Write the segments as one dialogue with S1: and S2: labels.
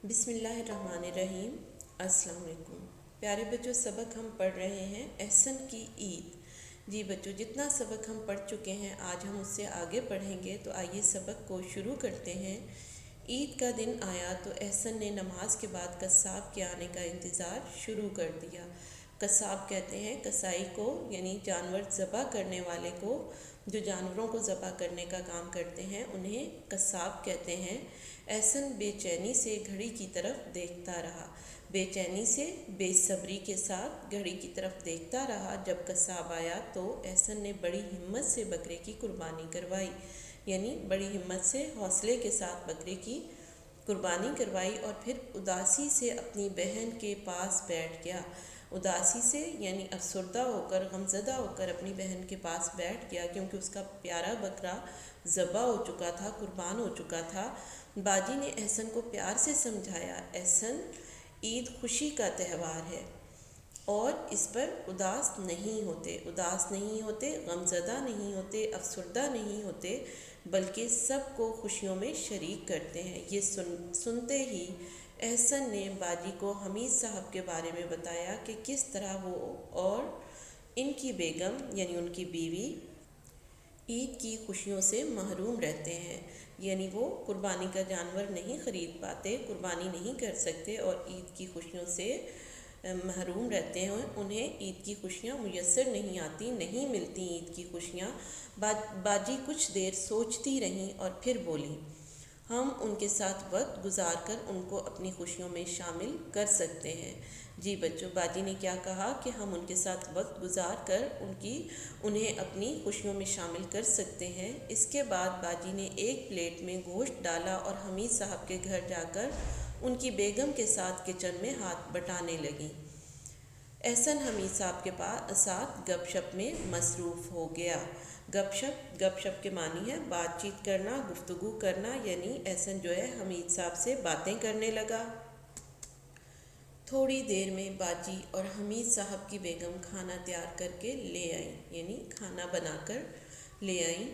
S1: بسم اللہ الرحمن الرحیم۔ السلام علیکم پیارے بچوں، سبق ہم پڑھ رہے ہیں احسن کی عید۔ جی بچوں، جتنا سبق ہم پڑھ چکے ہیں آج ہم اس سے آگے پڑھیں گے، تو آئیے سبق کو شروع کرتے ہیں۔ عید کا دن آیا تو احسن نے نماز کے بعد قصاب کے آنے کا انتظار شروع کر دیا۔ قصاب کہتے ہیں کسائی کو، یعنی جانور ذبح کرنے والے کو، جو جانوروں کو ذبح کرنے کا کام کرتے ہیں انہیں قصاب کہتے ہیں۔ احسن بے چینی سے گھڑی کی طرف دیکھتا رہا، بے چینی سے بے صبری کے ساتھ گھڑی کی طرف دیکھتا رہا۔ جب قصاب آیا تو احسن نے بڑی ہمت سے بکرے کی قربانی کروائی، یعنی بڑی ہمت سے حوصلے کے ساتھ بکرے کی قربانی کروائی، اور پھر اداسی سے اپنی بہن کے پاس بیٹھ گیا۔ اداسی سے یعنی افسردہ ہو کر، غمزدہ ہو کر اپنی بہن کے پاس بیٹھ گیا، کیونکہ اس کا پیارا بکرا ذبح ہو چکا تھا، قربان ہو چکا تھا۔ باجی نے احسن کو پیار سے سمجھایا، احسن، عید خوشی کا تہوار ہے اور اس پر اداس نہیں ہوتے، غمزدہ نہیں ہوتے، افسردہ نہیں ہوتے، بلکہ سب کو خوشیوں میں شریک کرتے ہیں۔ یہ سنتے ہی احسن نے باجی کو حمید صاحب کے بارے میں بتایا کہ کس طرح وہ اور ان کی بیگم یعنی ان کی بیوی عید کی خوشیوں سے محروم رہتے ہیں، یعنی وہ قربانی کا جانور نہیں خرید پاتے، قربانی نہیں کر سکتے اور عید کی خوشیوں سے محروم رہتے ہیں، انہیں عید کی خوشیاں میسر نہیں آتی، نہیں ملتی عید کی خوشیاں۔ باجی کچھ دیر سوچتی رہیں اور پھر بولی، ہم ان کے ساتھ وقت گزار کر ان کو اپنی خوشیوں میں شامل کر سکتے ہیں۔ جی بچوں، باجی نے کیا کہا کہ ہم ان کے ساتھ وقت گزار کر انہیں اپنی خوشیوں میں شامل کر سکتے ہیں۔ اس کے بعد باجی نے ایک پلیٹ میں گوشت ڈالا اور حمید صاحب کے گھر جا کر ان کی بیگم کے ساتھ کچن میں ہاتھ بٹانے لگی۔ احسن حمید صاحب کے ساتھ گپ شپ میں مصروف ہو گیا۔ گپ شپ کے معنی ہے بات چیت کرنا، گفتگو کرنا، یعنی احسن جو ہے حمید صاحب سے باتیں کرنے لگا۔ تھوڑی دیر میں باجی اور حمید صاحب کی بیگم کھانا تیار کر کے لے آئیں، یعنی کھانا بنا کر لے آئیں۔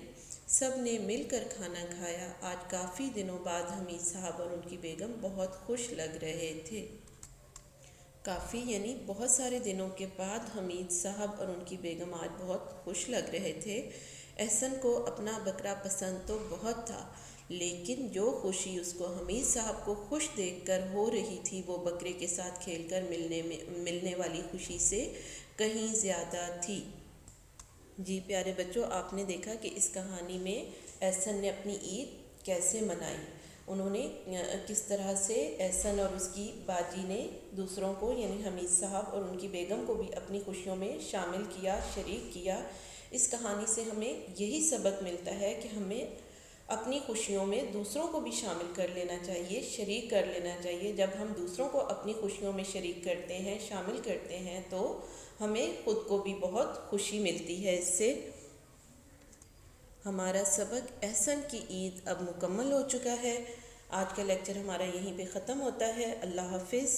S1: سب نے مل کر کھانا کھایا۔ آج کافی دنوں بعد حمید صاحب اور ان کی بیگم بہت خوش لگ رہے تھے۔ کافی یعنی بہت سارے دنوں کے بعد حمید صاحب اور ان کی بیگم آج بہت خوش لگ رہے تھے۔ احسن کو اپنا بکرا پسند تو بہت تھا، لیکن جو خوشی اس کو حمید صاحب کو خوش دیکھ کر ہو رہی تھی وہ بکرے کے ساتھ کھیل کر ملنے والی خوشی سے کہیں زیادہ تھی۔ جی پیارے بچوں، آپ نے دیکھا کہ اس کہانی میں احسن نے اپنی عید کیسے منائی، انہوں نے کس طرح سے احسن اور اس کی باجی نے دوسروں کو یعنی حمید صاحب اور ان کی بیگم کو بھی اپنی خوشیوں میں شامل کیا، شریک کیا۔ اس کہانی سے ہمیں یہی سبق ملتا ہے کہ ہمیں اپنی خوشیوں میں دوسروں کو بھی شامل کر لینا چاہیے، شریک کر لینا چاہیے۔ جب ہم دوسروں کو اپنی خوشیوں میں شریک کرتے ہیں، شامل کرتے ہیں، تو ہمیں خود کو بھی بہت خوشی ملتی ہے۔ اس سے ہمارا سبق احسن کی عید اب مکمل ہو چکا ہے۔ آج کا لیکچر ہمارا یہیں پہ ختم ہوتا ہے۔ اللہ حافظ۔